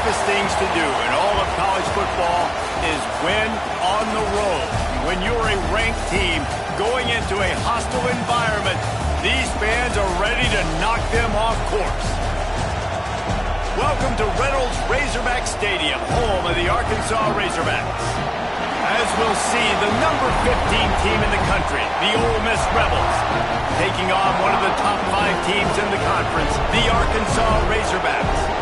toughest things to do in all of college football is win on the road. When you're a ranked team going into a hostile environment, these fans are ready to knock them off course. Welcome to Reynolds Razorback Stadium, home of the Arkansas Razorbacks. As we'll see, the number 15 team in the country, the Ole Miss Rebels, taking on one of the top 5 teams in the conference, the Arkansas Razorbacks.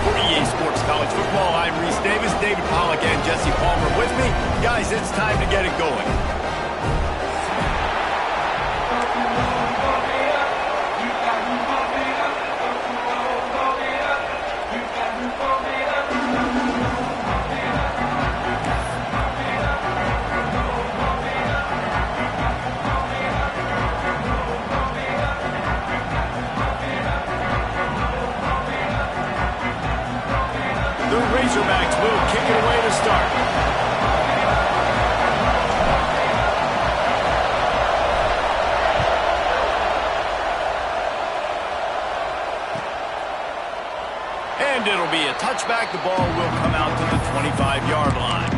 For EA Sports College Football, I'm Reese Davis, David Pollack, and Jesse Palmer with me. Guys, it's time to get it going. Razorbacks will kick it away to start. And it'll be a touchback. The ball will come out to the 25-yard line.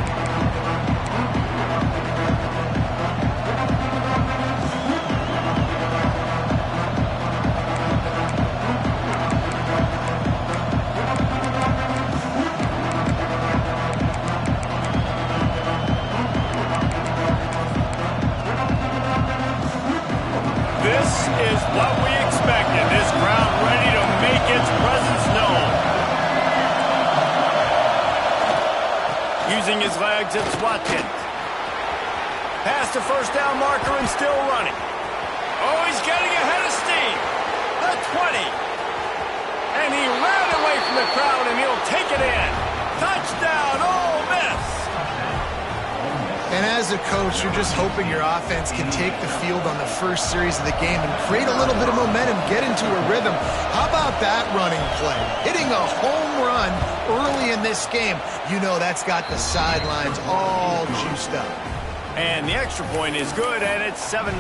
This is what we expected. This crowd ready to make its presence known. Using his legs, it's Watkins. Past the first down marker and still running. Oh, he's getting ahead of steam. The 20. And he ran away from the crowd, and he'll take it in. Touchdown, Ole Miss. And as a coach, you're just hoping your offense can take the field on the first series of the game and create a little bit of momentum, get into a rhythm. How about that running play? Hitting a home run early in this game. You know that's got the sidelines all juiced up. And the extra point is good, and it's 7-0.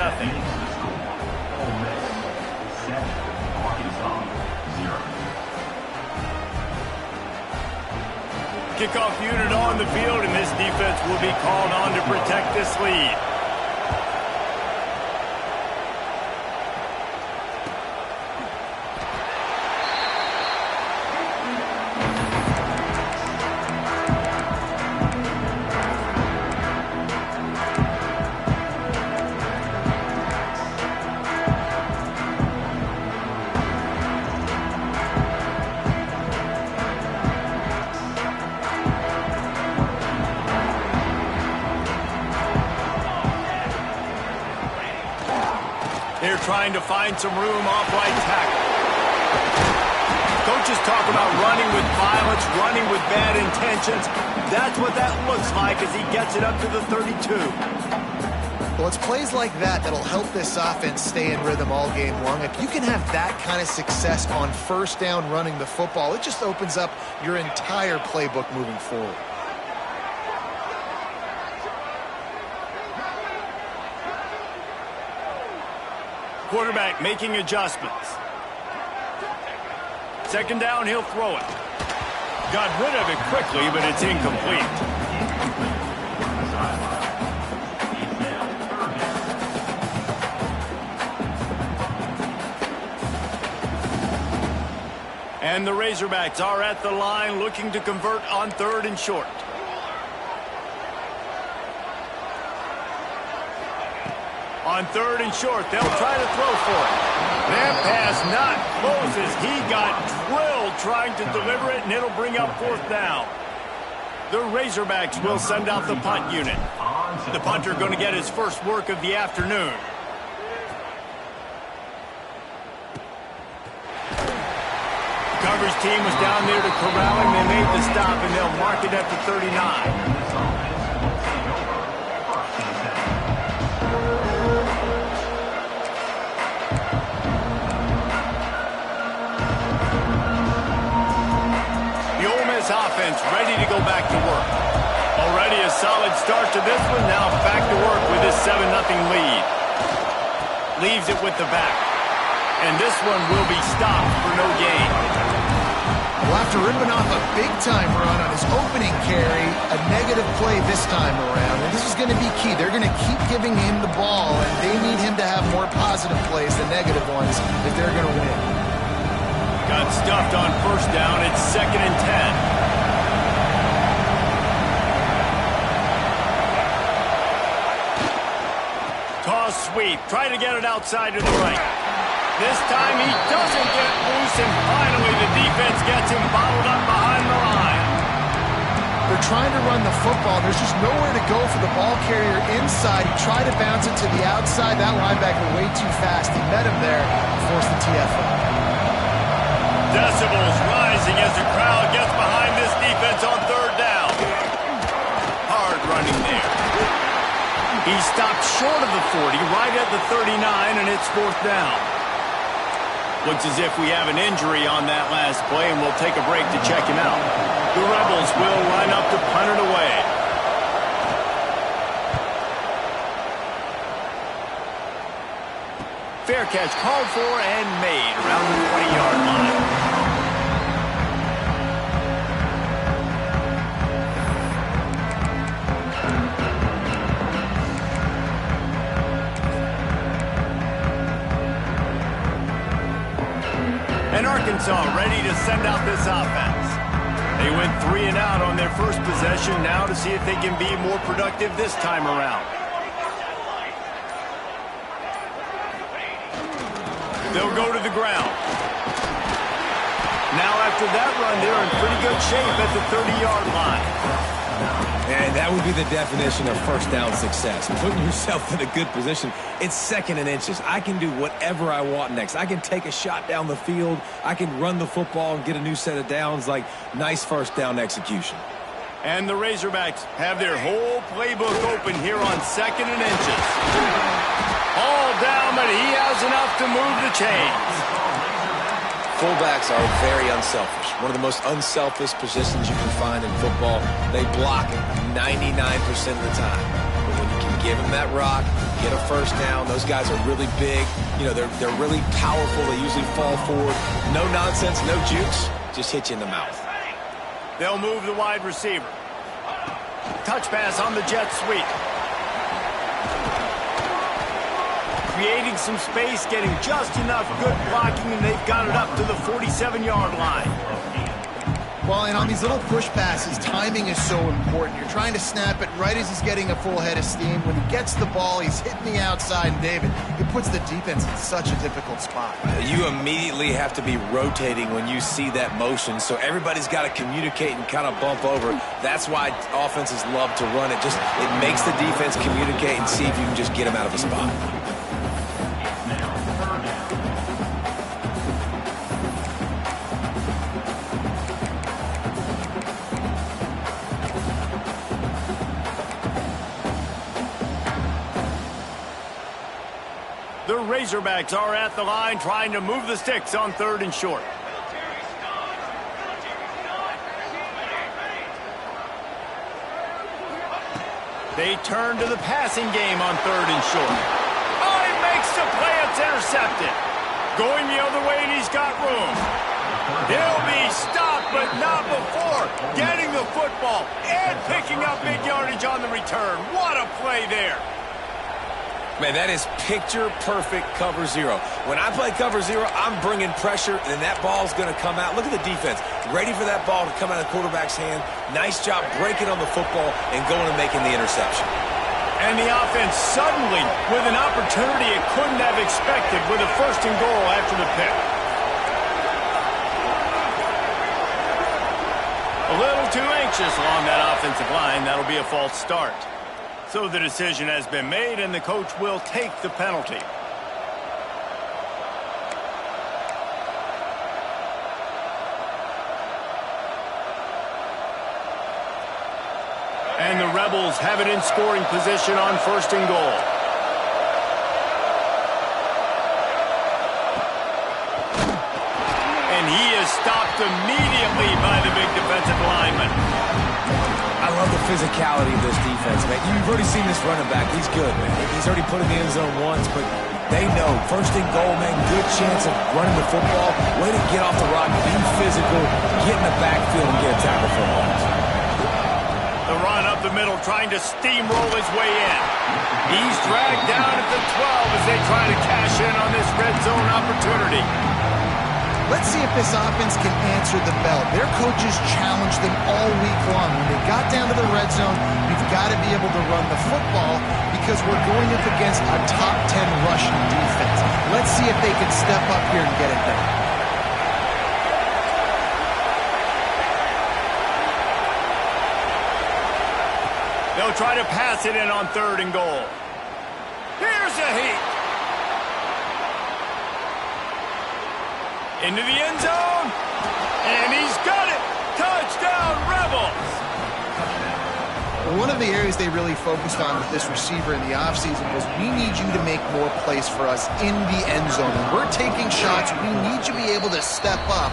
Kickoff unit on the field, and this defense will be called on to protect this lead. They're trying to find some room off right tackle. Coaches talk about running with violence, running with bad intentions. That's what that looks like as he gets it up to the 32. Well, it's plays like that that'll help this offense stay in rhythm all game long. If you can have that kind of success on first down running the football, it just opens up your entire playbook moving forward. Quarterback making adjustments. Second down, he'll throw it. Got rid of it quickly, but it's incomplete. And the Razorbacks are at the line looking to convert on 3rd and short. On 3rd and short, they'll try to throw for it. That pass not close as he got drilled trying to deliver it, and it'll bring up 4th down. The Razorbacks will send out the punt unit. The punter going to get his first work of the afternoon. Coverage team was down there to corral him. They made the stop, and they'll mark it at the 39. Offense ready to go back to work. Already a solid start to this one. Now back to work with this 7-0 lead. Leaves it with the back. And this one will be stopped for no gain. Well, after ripping off a big-time run on his opening carry, a negative play this time around. And this is going to be key. They're going to keep giving him the ball, and they need him to have more positive plays than negative ones if they're going to win. Got stuffed on first down. It's 2nd and 10. Toss sweep. Try to get it outside to the right. This time he doesn't get loose, and finally the defense gets him bottled up behind the line. They're trying to run the football. There's just nowhere to go for the ball carrier inside. He tried to bounce it to the outside. That linebacker way too fast. He met him there and forced the TFL. Decibels rising as the crowd gets behind this defense on 3rd down. Hard running there. He stopped short of the 40, right at the 39, and it's 4th down. Looks as if we have an injury on that last play, and we'll take a break to check him out. The Rebels will line up to punt it away. Fair catch called for and made around the 20-yard line. And Arkansas ready to send out this offense. They went 3 and out on their first possession, now to see if they can be more productive this time around. They'll go to the ground. Now after that run, they're in pretty good shape at the 30-yard line. And that would be the definition of first down success. Putting yourself in a good position. It's 2nd and inches. I can do whatever I want next. I can take a shot down the field. I can run the football and get a new set of downs. Like, nice first down execution. And the Razorbacks have their whole playbook open here on 2nd and inches. All down, but he has enough to move the chains. Fullbacks are very unselfish. One of the most unselfish positions you can find in football. They block 99% of the time. But when you can give them that rock, get a first down, those guys are really big. You know, they're really powerful. They usually fall forward. No nonsense, no jukes. Just hit you in the mouth. They'll move the wide receiver. Touch pass on the jet sweep. Creating some space, getting just enough good blocking, and they've got it up to the 47-yard line. Well, and on these little push passes, timing is so important. You're trying to snap it right as he's getting a full head of steam. When he gets the ball, he's hitting the outside, and David, it puts the defense in such a difficult spot. You immediately have to be rotating when you see that motion, so everybody's got to communicate and kind of bump over. That's why offenses love to run it. It makes the defense communicate and see if you can just get them out of a spot. The Razorbacks are at the line trying to move the sticks on 3rd and short. They turn to the passing game on 3rd and short. Oh, he makes the play. It's intercepted. Going the other way, and he's got room. He'll be stopped, but not before getting the football and picking up big yardage on the return. What a play there. Man, that is picture-perfect cover zero. When I play cover zero, I'm bringing pressure, and that ball's going to come out. Look at the defense. Ready for that ball to come out of the quarterback's hand. Nice job breaking on the football and going and making the interception. And the offense suddenly with an opportunity it couldn't have expected with a 1st and goal after the pick. A little too anxious along that offensive line. That'll be a false start. So the decision has been made, and the coach will take the penalty. And the Rebels have it in scoring position on 1st and goal. And he is stopped immediately by the big defensive lineman. I love the physicality of this defense, man. You've already seen this running back. He's good, man. He's already put in the end zone once, but They know first and goal, man, good chance of running the football. Way to get off the rock, be physical, get in the backfield, and get a tackle for a loss. The run up the middle, trying to steamroll his way in. He's dragged down at the 12 as they try to cash in on this red zone opportunity. Let's see if this offense can answer the bell. Their coaches challenged them all week long. When they got down to the red zone, we've got to be able to run the football because we're going up against a top 10 rushing defense. Let's see if they can step up here and get it done. They'll try to pass it in on 3rd and goal. Here's a heat. Into the end zone. And he's got it. Touchdown, Rebels. One of the areas they really focused on with this receiver in the offseason was we need you to make more plays for us in the end zone. When we're taking shots, we need you to be able to step up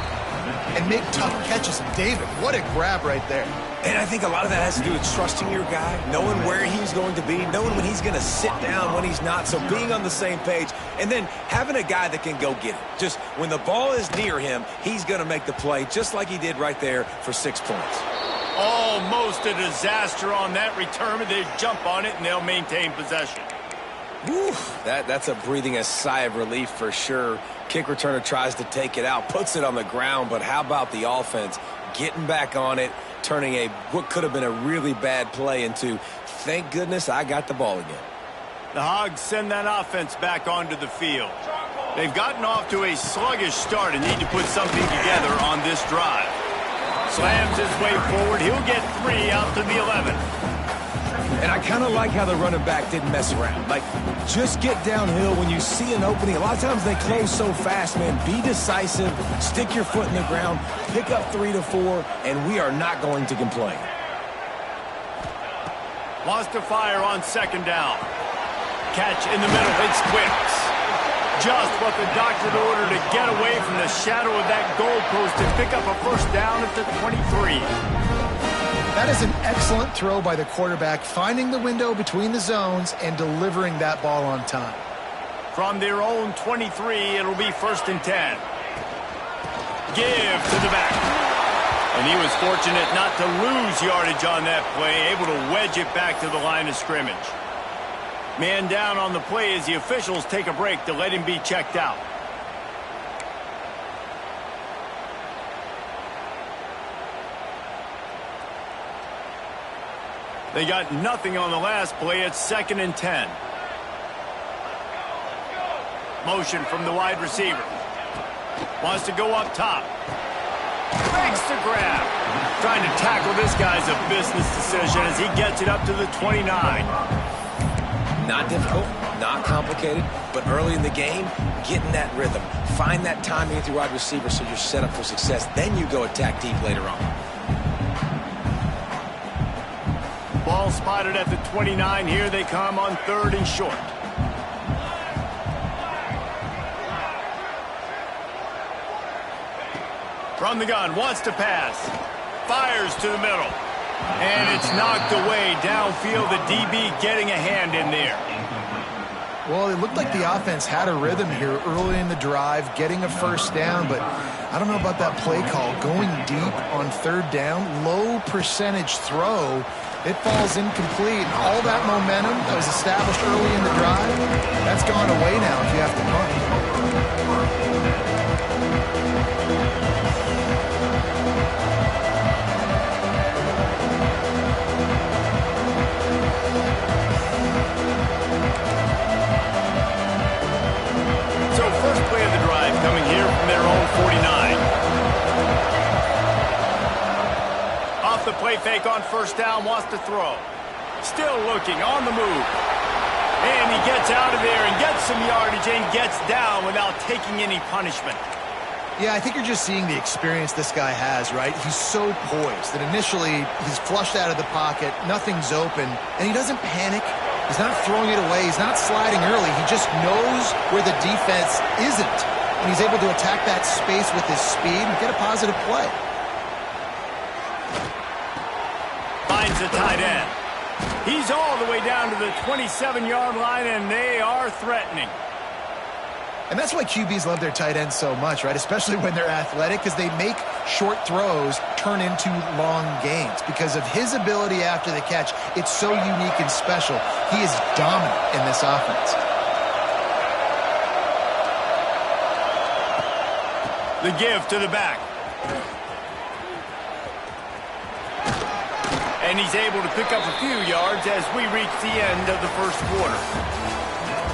and make tough catches. And David, what a grab right there. And I think a lot of that has to do with trusting your guy, knowing where he's going to be, knowing when he's going to sit down, when he's not, so being on the same page, and then having a guy that can go get it. Just when the ball is near him, he's going to make the play, just like he did right there for 6 points. Almost a disaster on that return, but they jump on it, and they'll maintain possession. Whew, that's a breathing a sigh of relief for sure. Kick returner tries to take it out, puts it on the ground, but how about the offense getting back on it, turning what could have been a really bad play into, thank goodness I got the ball again. The Hogs send that offense back onto the field. They've gotten off to a sluggish start and need to put something together on this drive. Slams his way forward. He'll get 3 out to the 11. And I kind of like how the running back didn't mess around. Like, just get downhill when you see an opening. A lot of times they close so fast, man. Be decisive, stick your foot in the ground, pick up 3 to 4, and we are not going to complain. Wants to fire on 2nd down. Catch in the middle. It's Wicks. Just what the doctor ordered to get away from the shadow of that goalpost and pick up a 1st down at the 23. That is an excellent throw by the quarterback, finding the window between the zones and delivering that ball on time. From their own 23, it'll be 1st and 10. Give to the back. And he was fortunate not to lose yardage on that play, able to wedge it back to the line of scrimmage. Man down on the play as the officials take a break to let him be checked out. They got nothing on the last play. It's 2nd and 10. Motion from the wide receiver. Wants to go up top. Makes the grab. Trying to tackle this guy's a business decision as he gets it up to the 29. Not difficult, not complicated, but early in the game, get in that rhythm. Find that timing with your wide receiver so you're set up for success. Then you go attack deep later on. Ball spotted at the 29. Here they come on 3rd and short. From the gun, wants to pass. Fires to the middle. And it's knocked away downfield. The DB getting a hand in there. Well, it looked like the offense had a rhythm here early in the drive, getting a 1st down, but I don't know about that play call. Going deep on 3rd down, low percentage throw. It falls incomplete. All that momentum that was established early in the drive, that's gone away now if you have to punt. So 1st play of the drive coming here from their own 49. The play fake on 1st down, wants to throw. Still looking, on the move. And he gets out of there and gets some yardage and gets down without taking any punishment. Yeah, I think you're just seeing the experience this guy has, right? He's so poised that initially he's flushed out of the pocket, nothing's open, and he doesn't panic. He's not throwing it away. He's not sliding early. He just knows where the defense isn't, and he's able to attack that space with his speed and get a positive play. Finds the tight end. He's all the way down to the 27-yard line, and they are threatening. And that's why QBs love their tight ends so much, right? Especially when they're athletic, because they make short throws turn into long gains. Because of his ability after the catch, it's so unique and special. He is dominant in this offense. The give to the back. And he's able to pick up a few yards as we reach the end of the first quarter.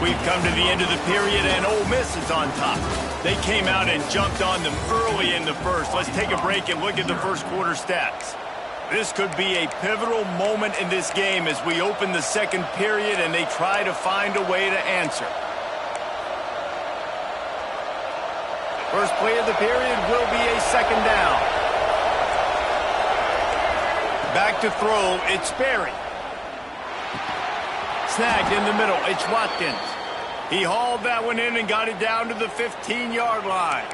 We've come to the end of the period, and Ole Miss is on top. They came out and jumped on them early in the first. Let's take a break and look at the first quarter stats. This could be a pivotal moment in this game as we open the second period and they try to find a way to answer. First play of the period will be a second down. Back to throw, it's Berry. Snagged in the middle, it's Watkins. He hauled that one in and got it down to the 15-yard line.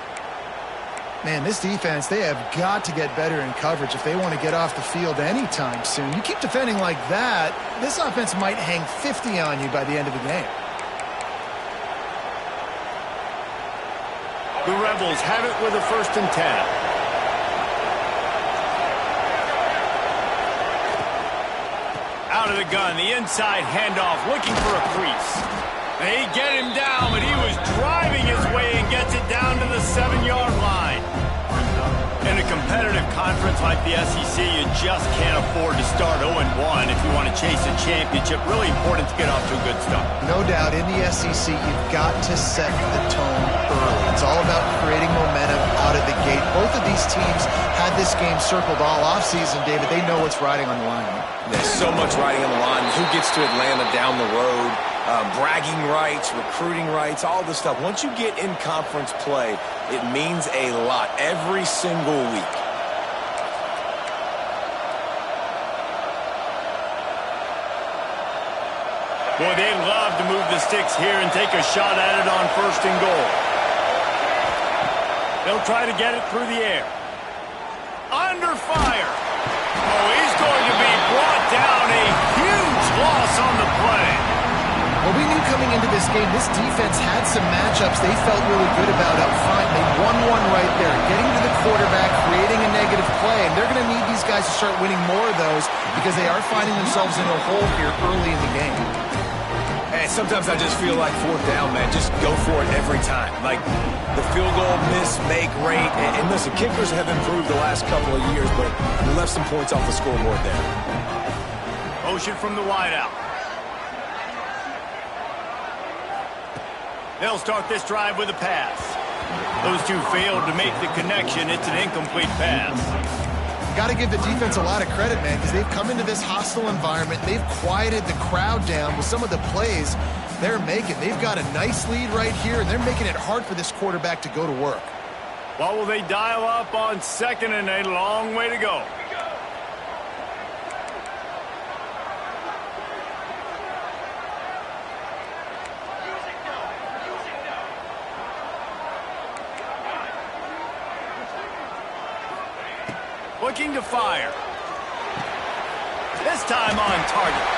Man, this defense, they have got to get better in coverage if they want to get off the field anytime soon. You keep defending like that, this offense might hang 50 on you by the end of the game. The Rebels have it with a 1st and 10. Out of the gun, the inside handoff, looking for a crease. They get him down, but he was driving his way and gets it down to the 7-yard line. In a competitive conference like the SEC, you just can't afford to start 0-1 if you want to chase a championship. Really important to get off to a good start. No doubt, in the SEC, you've got to set the tone early. It's all about creating momentum out of the gate. Both of these teams had this game circled all offseason, David. They know what's riding on the line. There's so much riding on the line. Who gets to Atlanta down the road? Bragging rights, recruiting rights, all this stuff. Once you get in conference play, it means a lot every single week. Boy, they'd love to move the sticks here and take a shot at it on 1st and goal. They'll try to get it through the air. Under fire. Oh, he's going to be brought down. A huge loss on the play. Well, we knew coming into this game, this defense had some matchups they felt really good about up front. They won one right there, getting to the quarterback, creating a negative play. And they're going to need these guys to start winning more of those because they are finding themselves in a hole here early in the game. And sometimes I just feel like 4th down, man. Just go for it every time. Like the field goal miss, make rate. And listen, kickers have improved the last couple of years, but we left some points off the scoreboard there. Motion from the wideout. They'll start this drive with a pass. Those two failed to make the connection. It's an incomplete pass. Got to give the defense a lot of credit, man, because they've come into this hostile environment. They've quieted the crowd down with some of the plays they're making. They've got a nice lead right here, and they're making it hard for this quarterback to go to work. What will they dial up on 2nd and a long way to go? Looking to fire. This time on target.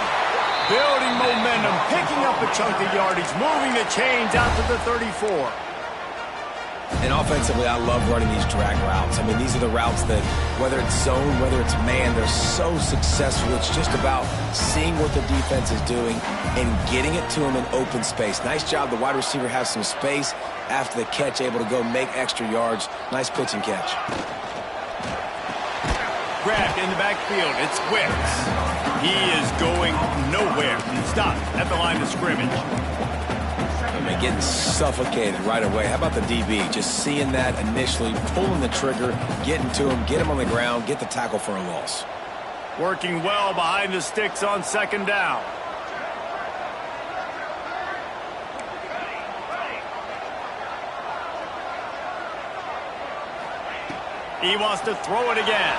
Building momentum, picking up a chunk of yardage, moving the chains out to the 34. And offensively, I love running these drag routes. I mean, these are the routes that, whether it's zone, whether it's man, they're so successful. It's just about seeing what the defense is doing and getting it to them in open space. Nice job. The wide receiver has some space after the catch, able to go make extra yards. Nice pitch and catch. Grabbed in the backfield. It's Wicks. He is going nowhere. Stopped at the line of scrimmage. I mean, getting suffocated right away. How about the DB? Just seeing that initially, pulling the trigger, getting to him, get him on the ground, get the tackle for a loss. Working well behind the sticks on 2nd down. He wants to throw it again.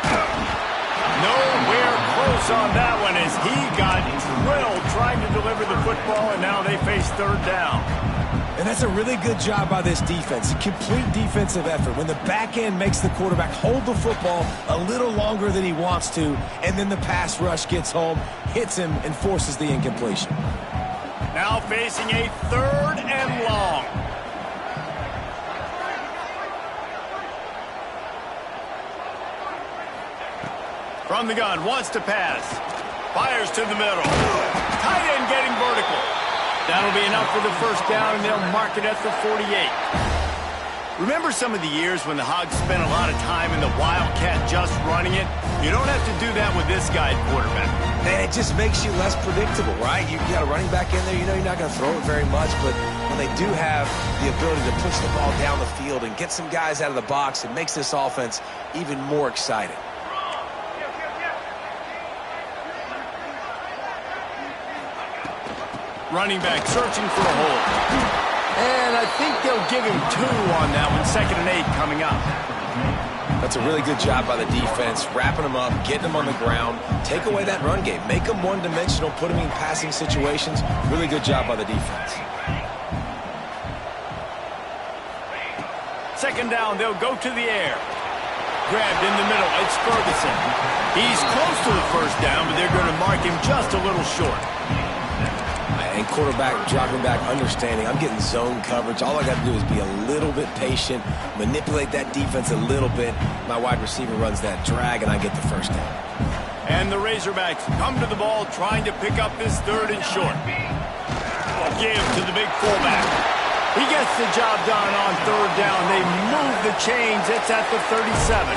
Nowhere close on that one as he got drilled trying to deliver the football, and now they face 3rd down. And that's a really good job by this defense. A complete defensive effort. When the back end makes the quarterback hold the football a little longer than he wants to, and then the pass rush gets home, hits him, and forces the incompletion. Now facing a 3rd and long. From the gun, wants to pass. Fires to the middle. Tight end getting vertical. That'll be enough for the first down, and they'll mark it at the 48. Remember some of the years when the Hogs spent a lot of time in the Wildcat just running it? You don't have to do that with this guy at quarterback. Man, it just makes you less predictable, right? You got a running back in there. You know you're not going to throw it very much, but when they do have the ability to push the ball down the field and get some guys out of the box, it makes this offense even more exciting. Running back searching for a hole. And I think they'll give him 2 on that one. 2nd and 8 coming up. That's a really good job by the defense, wrapping them up, getting them on the ground, take away that run game, make them one-dimensional, put them in passing situations. Really good job by the defense. 2nd down, they'll go to the air. Grabbed in the middle, it's Ferguson. He's close to the first down, but they're going to mark him just a little short. And quarterback dropping back, understanding I'm getting zone coverage. All I got to do is be a little bit patient, manipulate that defense a little bit. My wide receiver runs that drag, and I get the first down. And the Razorbacks come to the ball, trying to pick up this 3rd and short. Give to the big fullback. He gets the job done on 3rd down. They move the chains. It's at the 37.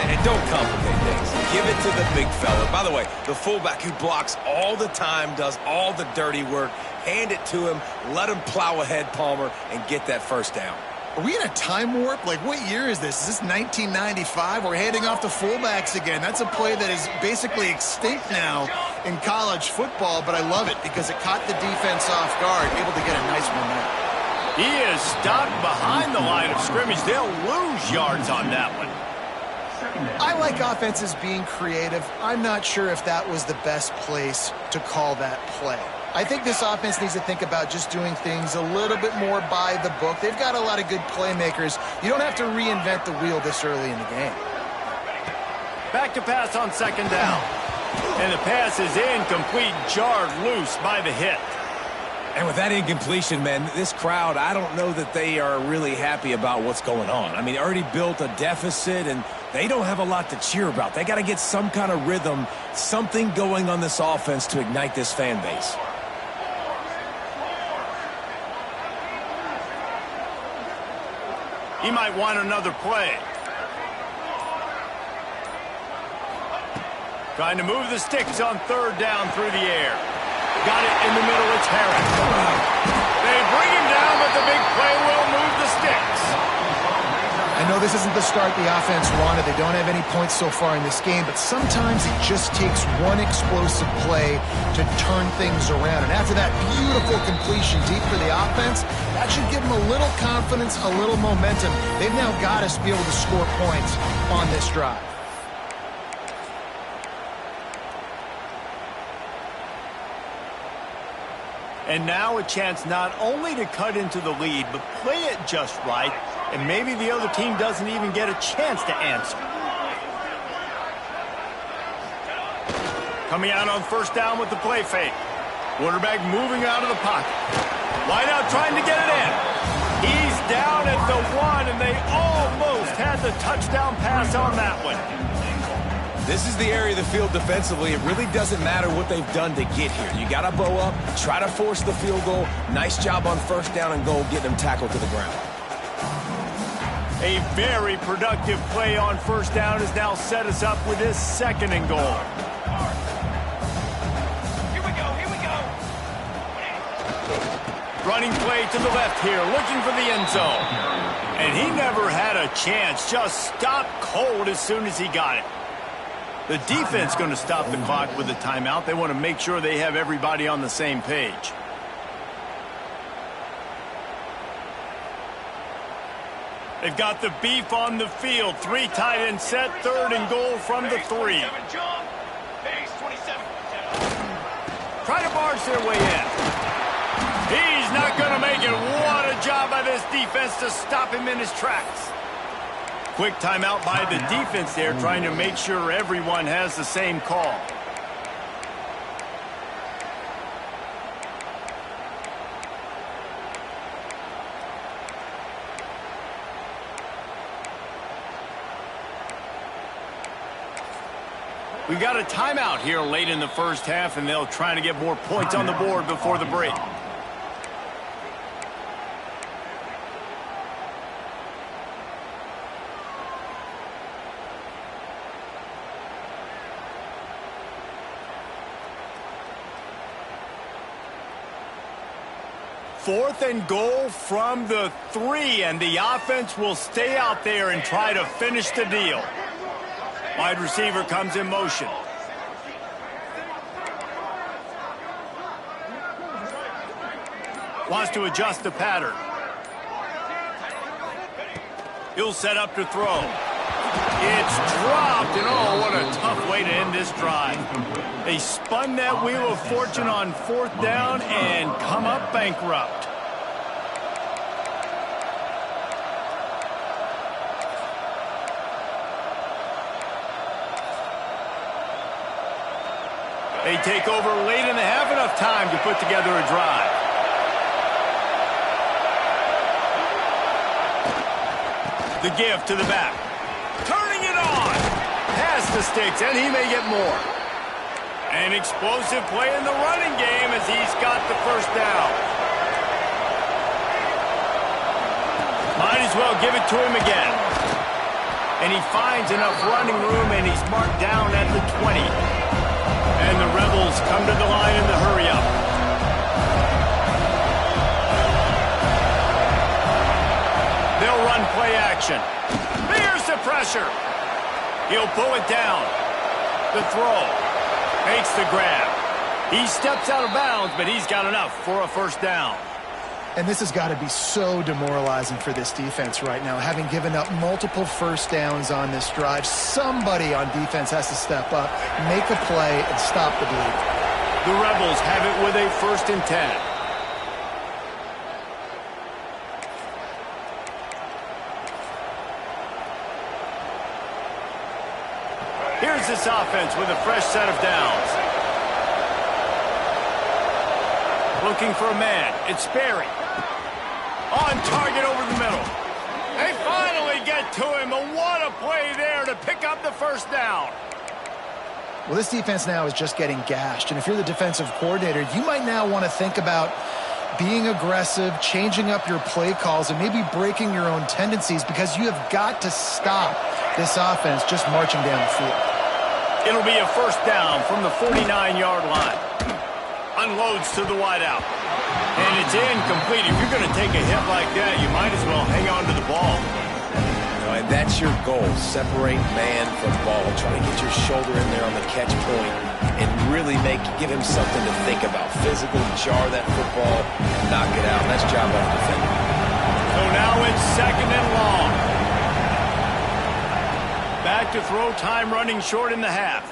And don't complicate things. Give it to the big fella. By the way, the fullback who blocks all the time, does all the dirty work. Hand it to him. Let him plow ahead, Palmer, and get that first down. Are we in a time warp? Like, what year is this? Is this 1995? We're handing off to fullbacks again. That's a play that is basically extinct now in college football, but I love it because it caught the defense off guard, able to get a nice one there. He is stopped behind the line of scrimmage. They'll lose yards on that one. I like offenses being creative. I'm not sure if that was the best place to call that play. I think this offense needs to think about just doing things a little bit more by the book. They've got a lot of good playmakers. You don't have to reinvent the wheel this early in the game. Back to pass on 2nd down. And the pass is incomplete, jarred loose by the hit. And with that incompletion, man, this crowd, I don't know that they are really happy about what's going on. I mean, they already built a deficit, and they don't have a lot to cheer about. They got to get some kind of rhythm, something going on this offense to ignite this fan base. He might want another play. Trying to move the sticks on 3rd down through the air. Got it in the middle, it's Harris. They bring him down, but the big play will move the sticks. I know this isn't the start the offense wanted. They don't have any points so far in this game, but sometimes it just takes one explosive play to turn things around. And after that beautiful completion deep for the offense, that should give them a little confidence, a little momentum. They've now got to be able to score points on this drive. And now a chance not only to cut into the lead, but play it just right, and maybe the other team doesn't even get a chance to answer. Coming out on 1st down with the play fake. Quarterback moving out of the pocket. Wide out trying to get it in. He's down at the 1, and they almost had the touchdown pass on that one. This is the area of the field defensively. It really doesn't matter what they've done to get here. You got to bow up, try to force the field goal. Nice job on 1st down and goal, getting them tackled to the ground. A very productive play on 1st down has now set us up with this 2nd and goal. Here we go. Running play to the left here, looking for the end zone. And he never had a chance, just stopped cold as soon as he got it. The defense going to stop the clock with a timeout. They want to make sure they have everybody on the same page. They've got the beef on the field. 3 tight end set, 3rd and goal from the 3. Try to barge their way in. He's not going to make it. What a job by this defense to stop him in his tracks. Quick timeout by the defense there, trying to make sure everyone has the same call. We've got a timeout here late in the first half, and they'll try to get more points on the board before the break. Fourth and goal from the 3, and the offense will stay out there and try to finish the deal. Wide receiver comes in motion. Wants to adjust the pattern. He'll set up to throw. It's dropped, and oh, what a tough way to end this drive. They spun that wheel of fortune on fourth down and come up bankrupt. They take over late in the half, enough time to put together a drive. The give to the back. Turning it on. Past the sticks, and he may get more. An explosive play in the running game as he's got the first down. Might as well give it to him again. And he finds enough running room, and he's marked down at the 20. And the Rebels come to the line in the hurry-up. They'll run play action. Here's the pressure. He'll pull it down. The throw. Makes the grab. He steps out of bounds, but he's got enough for a first down. And this has got to be so demoralizing for this defense right now, having given up multiple first downs on this drive. Somebody on defense has to step up, make a play, and stop the bleed. The Rebels have it with a 1st and 10. Here's this offense with a fresh set of downs. Looking for a man. It's Sperry. On target over the middle. They finally get to him, and what a play there to pick up the first down. Well, this defense now is just getting gashed, and if you're the defensive coordinator, you might now want to think about being aggressive, changing up your play calls, and maybe breaking your own tendencies, because you have got to stop this offense just marching down the field. It'll be a first down from the 49-yard line. Unloads to the wideout. And it's incomplete. If you're going to take a hit like that, you might as well hang on to the ball. And that's your goal. Separate man from ball. Try to get your shoulder in there on the catch point and really give him something to think about. Physically jar that football, knock it out. That's job of the defender. So now it's 2nd and long. Back to throw, time running short in the half.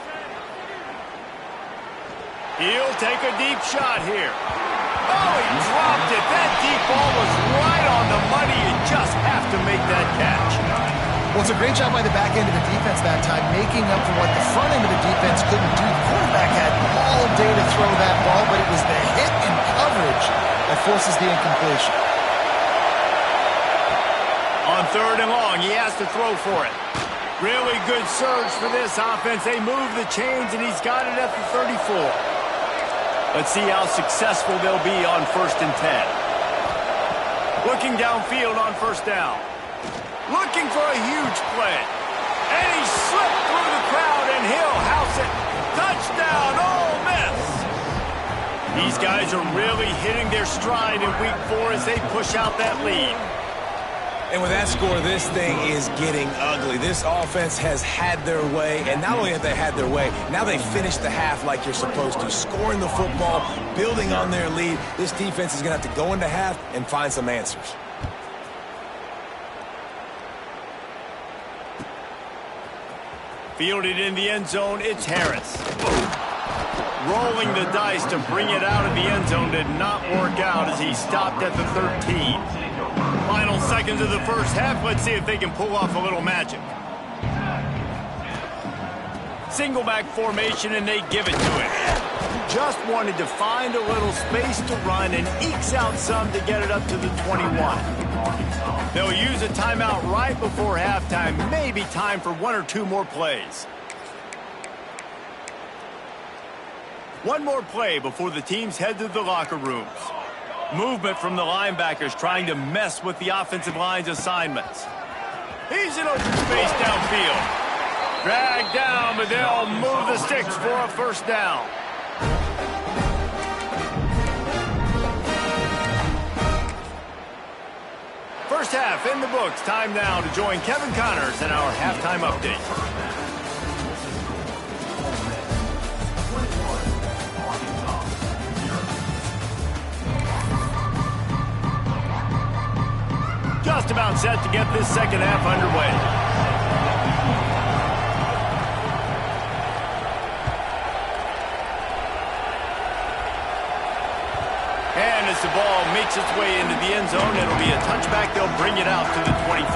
He'll take a deep shot here. Oh, he dropped it. That deep ball was right on the money. You just have to make that catch. Well, it's a great job by the back end of the defense that time, making up for what the front end of the defense couldn't do. The quarterback had all day to throw that ball, but it was the hit and coverage that forces the incompletion. On 3rd and long, he has to throw for it. Really good surge for this offense. They move the chains, and he's got it at the 34. Let's see how successful they'll be on 1st and 10. Looking downfield on 1st down. Looking for a huge play. And he slipped through the crowd, and he'll house it. Touchdown, Ole Miss! These guys are really hitting their stride in Week 4 as they push out that lead. And with that score, this thing is getting ugly. This offense has had their way, and not only have they had their way, now they finished the half like you're supposed to, scoring the football, building on their lead. This defense is going to have to go into half and find some answers. Fielded in the end zone, it's Harris. Rolling the dice to bring it out of the end zone did not work out as he stopped at the 13. Final seconds of the first half. Let's see if they can pull off a little magic. Single back formation, and they give it to him. Just wanted to find a little space to run and ekes out some to get it up to the 21. They'll use a timeout right before halftime. Maybe time for 1 or 2 more plays. One more play before the teams head to the locker rooms. Movement from the linebackers trying to mess with the offensive line's assignments. He's in open space downfield. Dragged down, but they'll move the sticks for a first down. First half in the books. Time now to join Kevin Connors in our halftime update. Just about set to get this second half underway. And as the ball makes its way into the end zone, it'll be a touchback. They'll bring it out to the 25.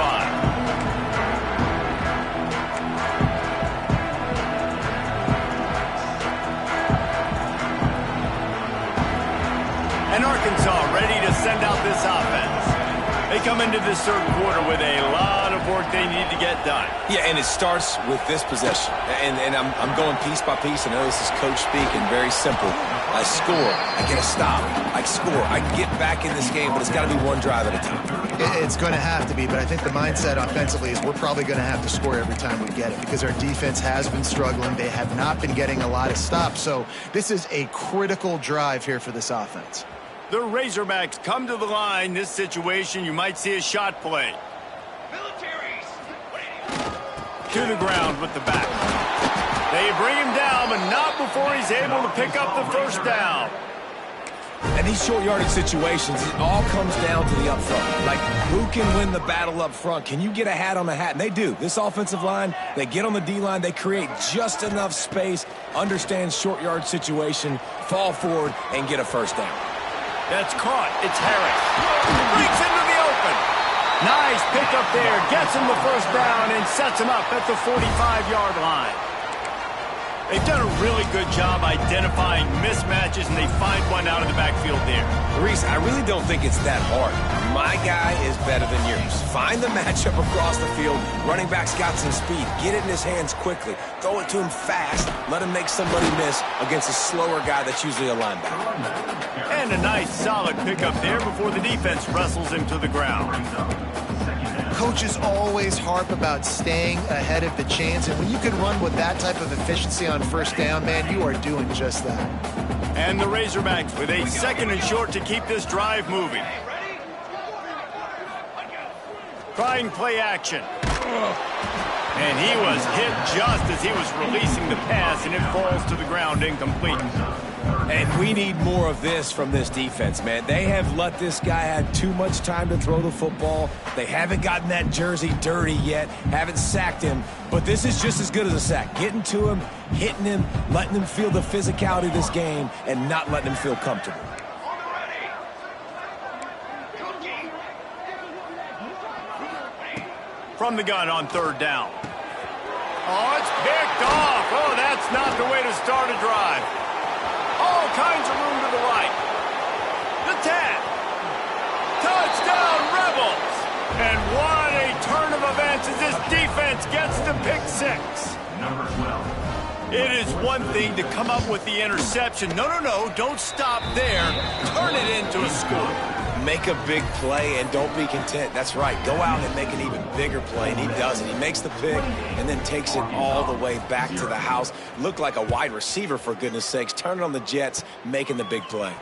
And Arkansas ready to send out this offense. They come into this third quarter with a lot of work they need to get done. Yeah, and it starts with this possession. And I'm going piece by piece. I know this is coach speaking, very simple. I score, I get a stop. I score, I get back in this game, but it's got to be one drive at a time. It's going to have to be, but I think the mindset offensively is we're probably going to have to score every time we get it because our defense has been struggling. They have not been getting a lot of stops, so this is a critical drive here for this offense. The Razorbacks come to the line. This situation, you might see a shot play. To the ground with the back. They bring him down, but not before he's able to pick up the first down. And these short yardage situations, it all comes down to the up front. Like, who can win the battle up front? Can you get a hat on the hat? And they do. This offensive line, they get on the D-line, they create just enough space, understand short yard situation, fall forward, and get a first down. That's caught. It's Harris. Breaks into the open. Nice pickup there. Gets him the first down and sets him up at the 45-yard line. They've done a really good job identifying mismatches, and they find one out of the backfield there. Reese, I really don't think it's that hard. My guy is better than yours. Find the matchup across the field. Running back's got some speed. Get it in his hands quickly. Throw it to him fast. Let him make somebody miss against a slower guy that's usually a linebacker. And a nice, solid pickup there before the defense wrestles him to the ground. Coaches always harp about staying ahead of the chains, and when you can run with that type of efficiency on first down, man, you are doing just that. And the Razorbacks with a second and short to keep this drive moving. Trying play action. And he was hit just as he was releasing the pass, and it falls to the ground incomplete. And we need more of this from this defense, man. They have let this guy have too much time to throw the football. They haven't gotten that jersey dirty yet, haven't sacked him. But this is just as good as a sack. Getting to him, hitting him, letting him feel the physicality of this game, and not letting him feel comfortable. From the gun on third down. Oh, it's picked off. Oh, that's not the way to start a drive. All kinds of room to the right. The 10. Touchdown, Rebels. And what a turn of events as this defense gets to pick six. Number 12. It is one thing to come up with the interception. No, don't stop there. Turn it into a score. Make a big play and don't be content. That's right. Go out and make an even bigger play, and he does it. He makes the pick and then takes it all the way back to the house. Looked like a wide receiver, for goodness sakes. Turning on the Jets, making the big play.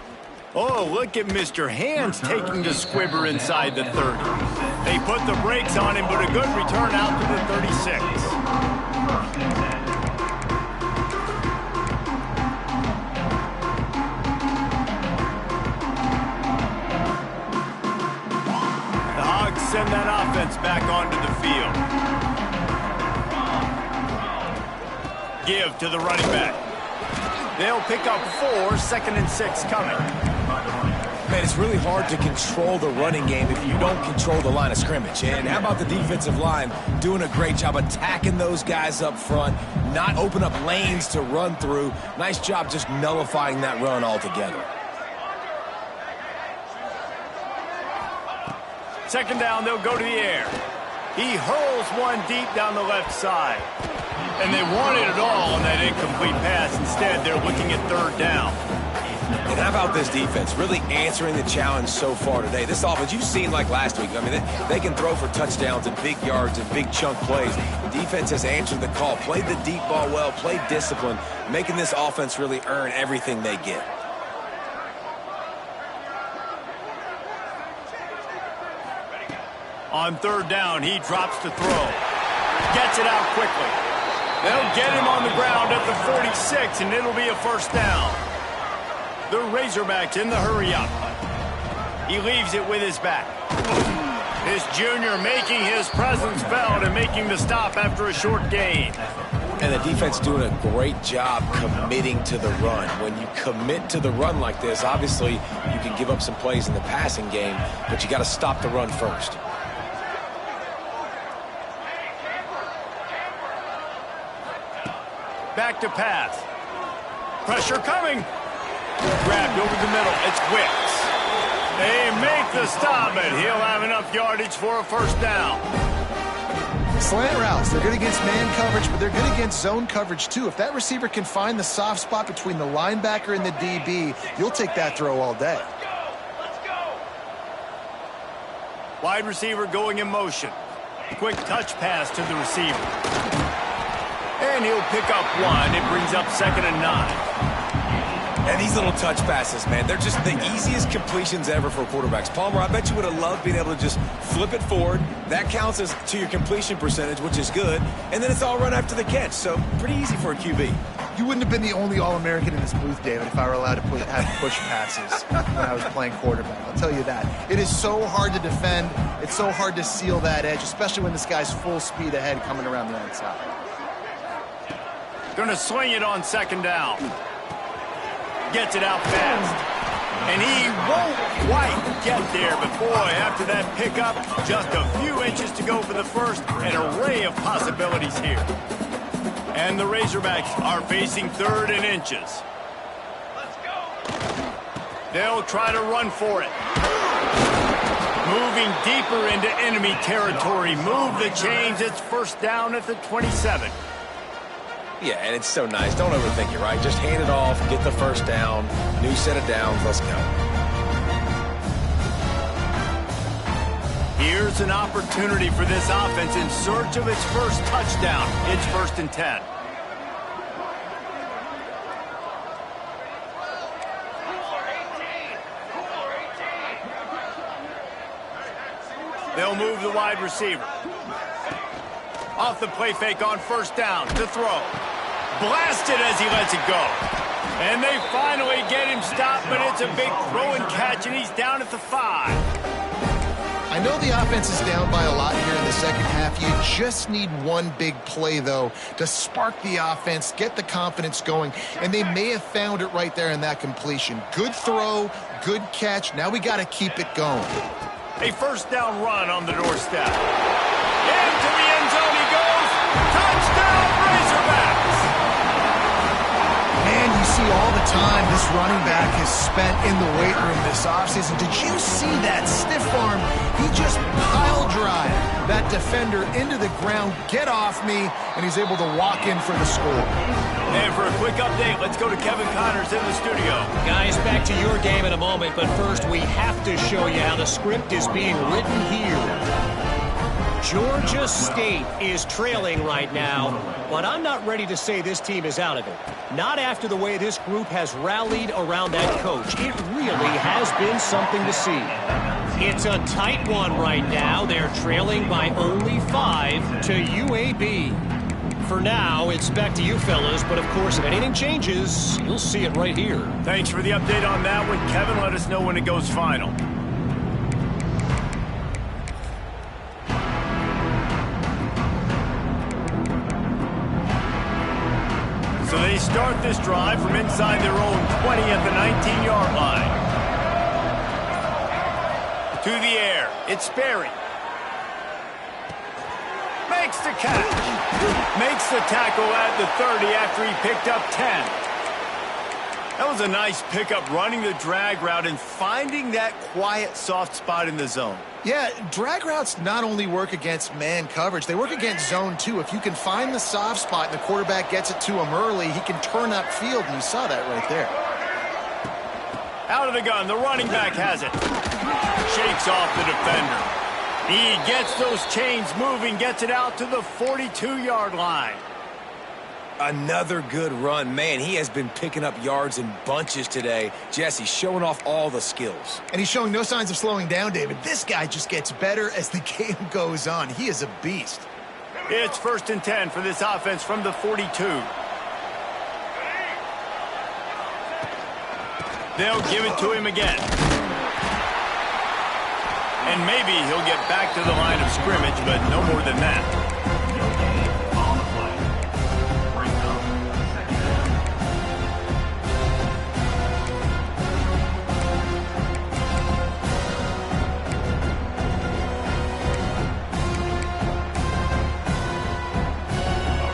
Oh, look at Mr. Hands taking the squibber inside the 30. They put the brakes on him, but a good return out to the 36. Send that offense back onto the field. Give to the running back. They'll pick up 4, 2nd and 6 coming. Man, it's really hard to control the running game if you don't control the line of scrimmage. And how about the defensive line doing a great job attacking those guys up front, not open up lanes to run through. Nice job just nullifying that run altogether. Second down, they'll go to the air. He hurls one deep down the left side. And they wanted it all on that incomplete pass. Instead, they're looking at third down. And how about this defense? Really answering the challenge so far today. This offense, you've seen like last week. I mean, they can throw for touchdowns and big yards and big chunk plays. The defense has answered the call, played the deep ball well, played discipline, making this offense really earn everything they get. On third down, he drops to throw. Gets it out quickly. They'll get him on the ground at the 46, and it'll be a first down. The Razorbacks in the hurry-up. He leaves it with his back. This junior making his presence felt and making the stop after a short gain. And the defense doing a great job committing to the run. When you commit to the run like this, obviously you can give up some plays in the passing game, but you got to stop the run first. Back to pass. Pressure coming. Grabbed over the middle. It's Wicks. They make the stop, and he'll have enough yardage for a first down. Slant routes, they're good against man coverage, but they're good against zone coverage too. If that receiver can find the soft spot between the linebacker and the DB, you'll take that throw all day. Wide receiver going in motion. Quick touch pass to the receiver. And he'll pick up one. It brings up 2nd and 9. And these little touch passes, man, they're just the easiest completions ever for quarterbacks. Palmer, I bet you would have loved being able to just flip it forward. That counts as to your completion percentage, which is good. And then it's all run after the catch, so pretty easy for a QB. You wouldn't have been the only All-American in this booth, David, if I were allowed to have push passes when I was playing quarterback. I'll tell you that. It is so hard to defend. It's so hard to seal that edge, especially when this guy's full speed ahead coming around the outside. Going to swing it on 2nd down. Gets it out fast. And he won't quite get there, but boy, after that pickup, just a few inches to go for the first. An array of possibilities here. And the Razorbacks are facing 3rd and inches. Let's go. They'll try to run for it. Moving deeper into enemy territory. Move the chains. It's first down at the 27. Yeah, and it's so nice. Don't overthink it, right? Just hand it off, get the first down, new set of downs, let's go. Here's an opportunity for this offense in search of its first touchdown. It's 1st and 10. They'll move the wide receiver. Off the play fake on first down to throw. Blasted as he lets it go. And they finally get him stopped, but it's a big throw and catch, and he's down at the 5. I know the offense is down by a lot here in the second half. You just need one big play, though, to spark the offense, get the confidence going, and they may have found it right there in that completion. Good throw, good catch. Now we got to keep it going. A first down run on the doorstep. Into the end zone he goes. Touchdown, Razorbacks! Man, you see all the time this running back has spent in the weight room this offseason. Did you see that stiff arm? He just pile drive that defender into the ground, get off me, and he's able to walk in for the score. And for a quick update, let's go to Kevin Connors in the studio. Guys, back to your game in a moment, but first we have to show you how the script is being written here. Georgia State is trailing right now, but I'm not ready to say this team is out of it. Not after the way this group has rallied around that coach. It really has been something to see. It's a tight one right now. They're trailing by only 5 to UAB. For now, it's back to you fellas, but of course, if anything changes, you'll see it right here. Thanks for the update on that one, Kevin. Let us know when it goes final. So they start this drive from inside their own 20 at the 19-yard line. To the air, it's Sperry. Makes the catch. Makes the tackle at the 30 after he picked up 10. That was a nice pickup, running the drag route and finding that quiet, soft spot in the zone. Yeah, drag routes not only work against man coverage, they work against zone too. If you can find the soft spot and the quarterback gets it to him early, he can turn upfield, and you saw that right there. Out of the gun, the running back has it. Shakes off the defender. He gets those chains moving, gets it out to the 42-yard line. Another good run. Man, he has been picking up yards in bunches today. Jesse showing off all the skills. And he's showing no signs of slowing down, David. This guy just gets better as the game goes on. He is a beast. It's 1st and 10 for this offense from the 42. They'll give it to him again. And maybe he'll get back to the line of scrimmage, but no more than that.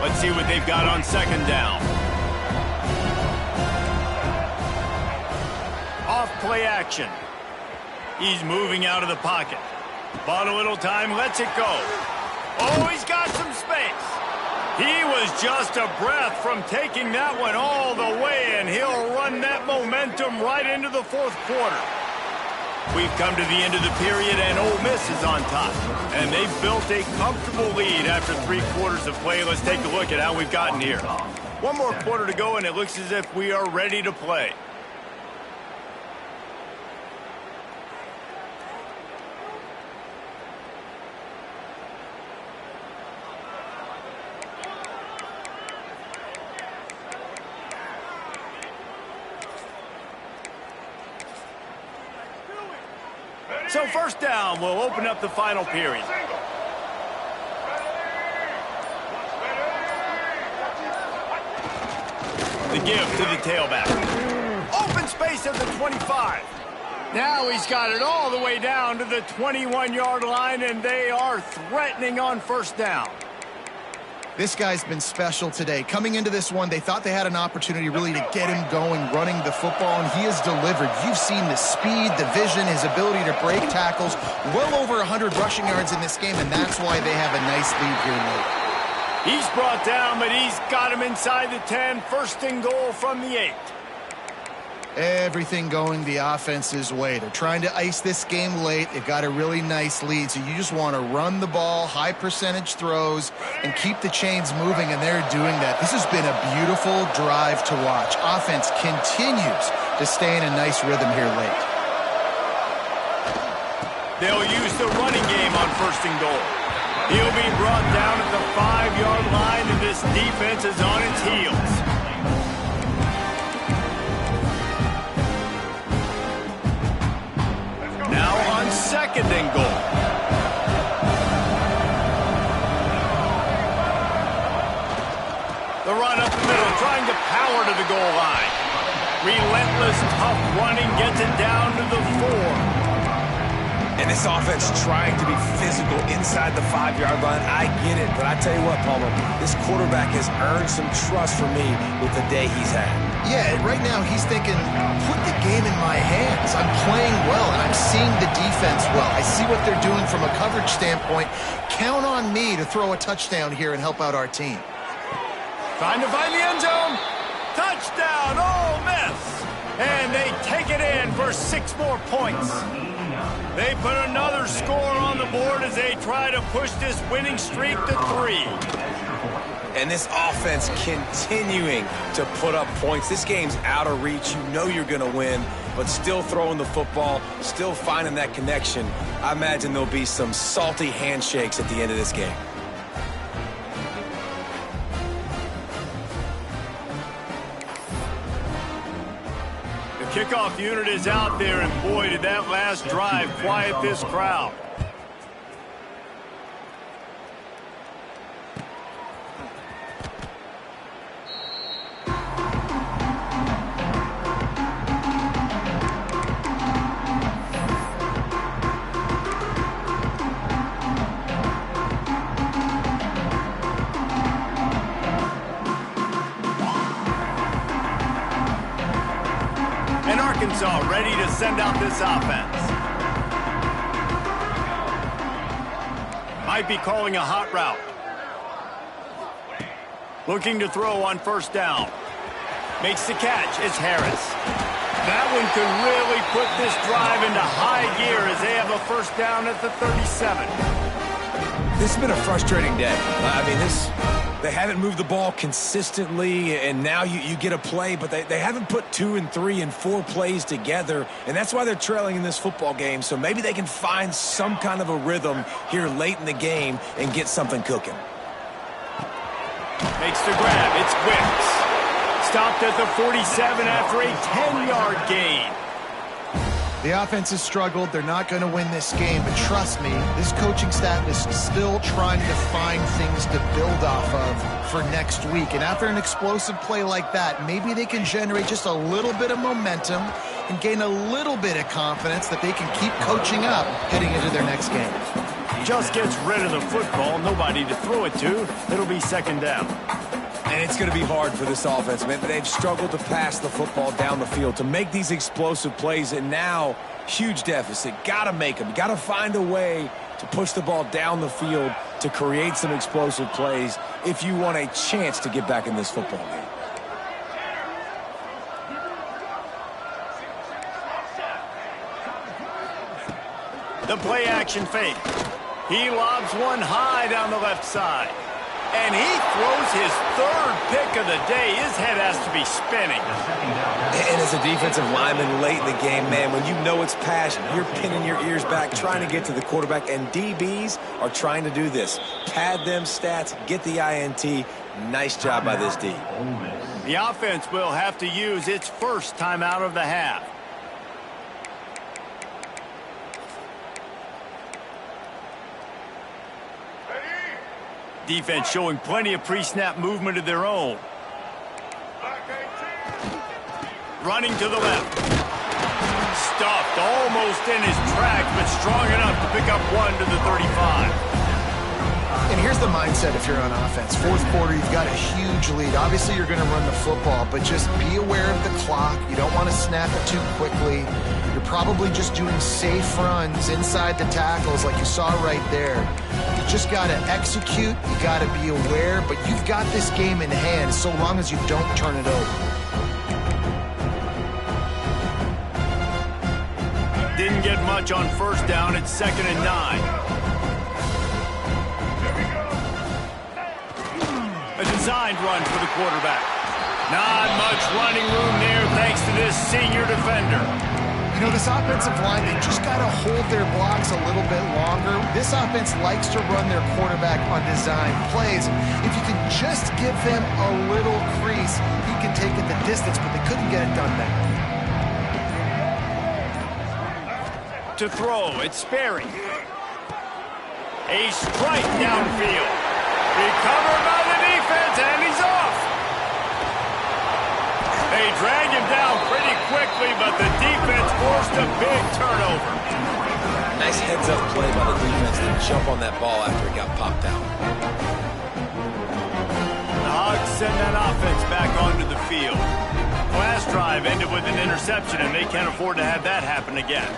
Let's see what they've got on 2nd down. Off play action. He's moving out of the pocket. Bought a little time, lets it go. Oh, he's got some space. He was just a breath from taking that one all the way, and he'll run that momentum right into the 4th quarter. We've come to the end of the period, and Ole Miss is on top. And they've built a comfortable lead after 3 quarters of play. Let's take a look at how we've gotten here. One more quarter to go, and it looks as if we are ready to play. So 1st down will open up the final period. The give to the tailback. Open space at the 25. Now he's got it all the way down to the 21-yard line, and they are threatening on 1st down. This guy's been special today. Coming into this one, they thought they had an opportunity really to get him going, running the football, and he has delivered. You've seen the speed, the vision, his ability to break tackles. Well over 100 rushing yards in this game, and that's why they have a nice lead here late. He's brought down, but he's got him inside the 10. 1st and goal from the 8. Everything going the offense's way. They're trying to ice this game late. They've got a really nice lead, so you just want to run the ball, high percentage throws, and keep the chains moving, and they're doing that. This has been a beautiful drive to watch. Offense continues to stay in a nice rhythm here late. They'll use the running game on 1st and goal. He'll be brought down at the 5-yard line, and this defense is on its heels. Now on 2nd and goal. The run up the middle, trying to power to the goal line. Relentless, tough running, gets it down to the 4. And this offense trying to be physical inside the 5-yard line. I get it, but I tell you what, Palmer, this quarterback has earned some trust from me with the day he's had. Yeah, right now he's thinking, put the game in my hands. I'm playing well, and I'm seeing the defense well. I see what they're doing from a coverage standpoint. Count on me to throw a touchdown here and help out our team. Trying to find the end zone. Touchdown, Ole Miss. And they take it in for 6 more points. They put another score on the board as they try to push this winning streak to 3. And this offense continuing to put up points. This game's out of reach. You know you're going to win, but still throwing the football, still finding that connection. I imagine there'll be some salty handshakes at the end of this game. Kickoff unit is out there, and boy, did that last drive quiet this crowd. Arkansas ready to send out this offense. Might be calling a hot route. Looking to throw on first down. Makes the catch. It's Harris. That one could really put this drive into high gear as they have a first down at the 37. This has been a frustrating day. I mean, they haven't moved the ball consistently, and now you get a play, but they haven't put 2 and 3 and 4 plays together, and that's why they're trailing in this football game. So maybe they can find some kind of a rhythm here late in the game and get something cooking. Makes the grab. It's Wicks. Stopped at the 47 after a 10-yard gain. The offense has struggled. They're not going to win this game, but trust me, this coaching staff is still trying to find things to build off of for next week. And after an explosive play like that, maybe they can generate just a little bit of momentum and gain a little bit of confidence that they can keep coaching up heading into their next game. Just gets rid of the football, nobody to throw it to. It'll be second down. And it's going to be hard for this offense, man. They've struggled to pass the football down the field, to make these explosive plays, and now huge deficit. Got to make them. Got to find a way to push the ball down the field to create some explosive plays if you want a chance to get back in this football game. The play action fake. He lobs one high down the left side. And he throws his third pick of the day. His head has to be spinning. And as a defensive lineman late in the game, man, when you know it's pass, you're pinning your ears back, trying to get to the quarterback. And DBs are trying to do this. Pad them stats, get the INT. Nice job by this D. The offense will have to use its first timeout of the half. Defense showing plenty of pre-snap movement of their own. Running to the left. Stuffed almost in his tracks, but strong enough to pick up one to the 35. And here's the mindset if you're on offense. Fourth quarter, you've got a huge lead. Obviously, you're going to run the football, but just be aware of the clock. You don't want to snap it too quickly. You're probably just doing safe runs inside the tackles like you saw right there. You just got to execute. You got to be aware, but you've got this game in hand so long as you don't turn it over. Didn't get much on first down. It's 2nd and 9. A designed run for the quarterback. Not much running room there thanks to this senior defender. You know, this offensive line, they just got to hold their blocks a little bit longer. This offense likes to run their quarterback on design plays. If you can just give them a little crease, he can take it the distance, but they couldn't get it done there. To throw, it's Sperry. A strike downfield. Recovered by the defense, and he's off. They drag him down pretty quickly, but the defense forced a big turnover. Nice heads-up play by the defense to jump on that ball after it got popped out. The Hogs send that offense back onto the field. Last drive ended with an interception, and they can't afford to have that happen again.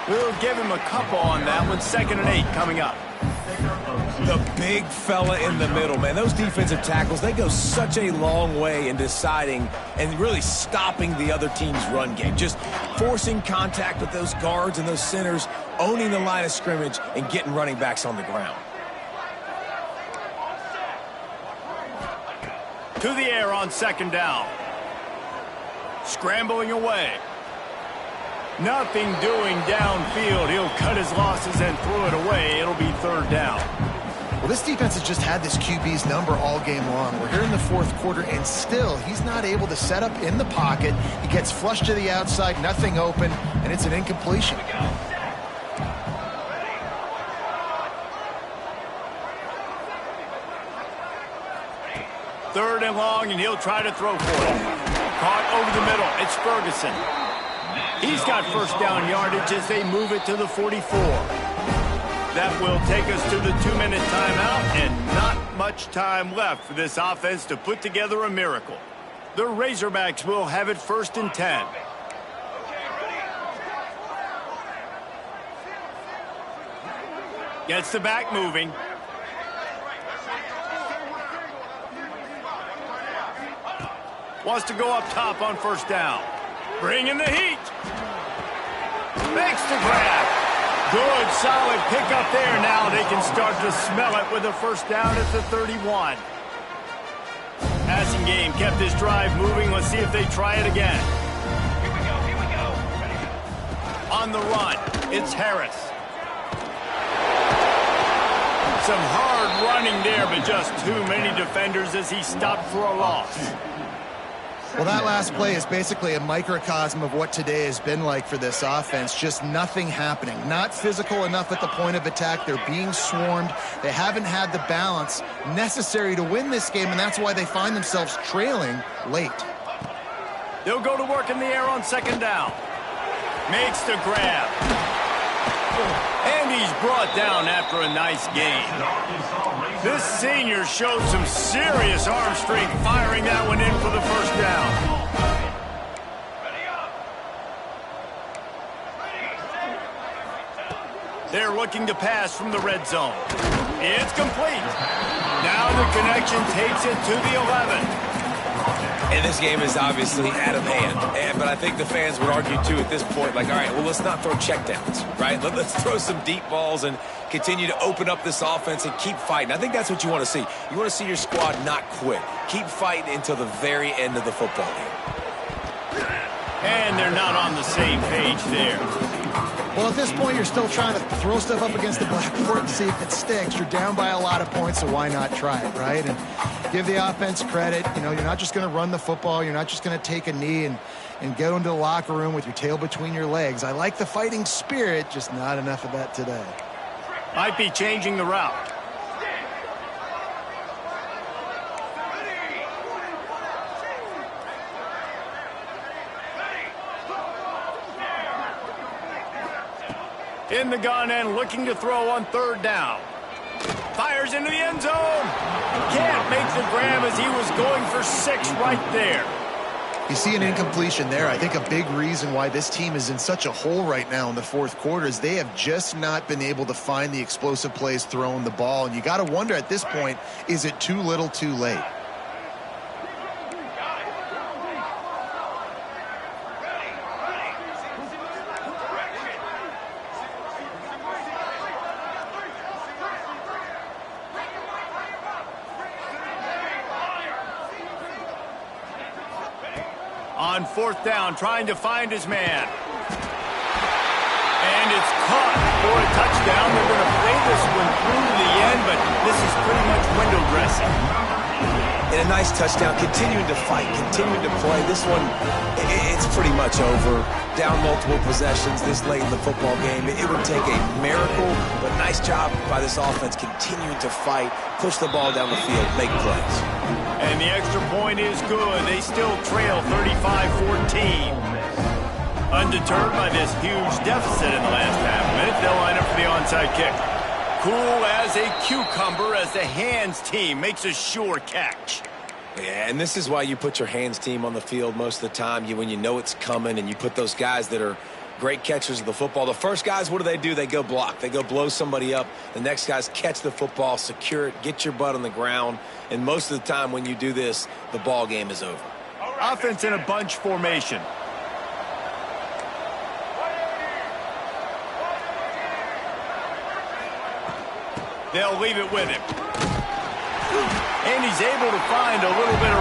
We'll give him a couple on that one. 2nd and 8 coming up. The big fella in the middle, man. Those defensive tackles, they go such a long way in deciding and really stopping the other team's run game. Just forcing contact with those guards and those centers, owning the line of scrimmage, and getting running backs on the ground. To the air on 2nd down. Scrambling away. Nothing doing downfield. He'll cut his losses and throw it away. It'll be 3rd down. Well, this defense has just had this QB's number all game long. We're here in the 4th quarter, and still he's not able to set up in the pocket. He gets flushed to the outside, nothing open, and it's an incompletion. Third and long, and he'll try to throw for it. Caught over the middle. It's Ferguson. He's got first down yardage as they move it to the 44. That will take us to the 2-minute timeout, and not much time left for this offense to put together a miracle. The Razorbacks will have it 1st and 10. Gets the back moving. Wants to go up top on 1st down. Bringing the heat. Makes the grab. Good, solid pickup there. Now they can start to smell it with a 1st down at the 31. Passing game kept this drive moving. Let's see if they try it again. Here we go. On the run, it's Harris. Some hard running there, but just too many defenders as he stopped for a loss. Well, that last play is basically a microcosm of what today has been like for this offense. Just nothing happening. Not physical enough at the point of attack. They're being swarmed. They haven't had the balance necessary to win this game, and that's why they find themselves trailing late. They'll go to work in the air on 2nd down. Makes the grab. And he's brought down after a nice gain. This senior showed some serious arm strength firing that one in for the 1st down. They're looking to pass from the red zone. It's complete. Now the connection takes it to the 11. And this game is obviously out of hand. But I think the fans would argue, too, at this point, like, all right, well, let's not throw checkdowns, right? Let's throw some deep balls and continue to open up this offense and keep fighting. I think that's what you want to see. You want to see your squad not quit. Keep fighting until the very end of the football game. And they're not on the same page there. Well, at this point, you're still trying to throw stuff up against the blackboard to see if it sticks. You're down by a lot of points, so why not try it, right? And give the offense credit. You know, you're not just going to run the football. You're not just going to take a knee and go into the locker room with your tail between your legs. I like the fighting spirit, just not enough of that today. Might be changing the route. In the gun and looking to throw on 3rd down. Fires into the end zone. Can't make the grab as he was going for 6 right there. You see an incompletion there. I think a big reason why this team is in such a hole right now in the 4th quarter is they have just not been able to find the explosive plays throwing the ball. And you got to wonder at this point, is it too little too late? On 4th down, trying to find his man. And it's caught for a touchdown. They're going to play this one through to the end, but this is pretty much window dressing. And a nice touchdown, continuing to fight, continuing to play. This one, it's pretty much over. Down multiple possessions this late in the football game. It would take a miracle, but nice job by this offense continuing to fight, push the ball down the field, make plays. And the extra point is good. They still trail 35-14. Undeterred by this huge deficit in the last half-minute, they'll line up for the onside kick. Cool as a cucumber as the hands team makes a sure catch. Yeah, and this is why you put your hands team on the field most of the time. When you know it's coming, and you put those guys that are great catchers of the football. The first guys, what do? They go block. They go blow somebody up. The next guys catch the football, secure it, get your butt on the ground. And most of the time when you do this, the ball game is over. Offense in a bunch formation. They'll leave it with him. And he's able to find a little bit of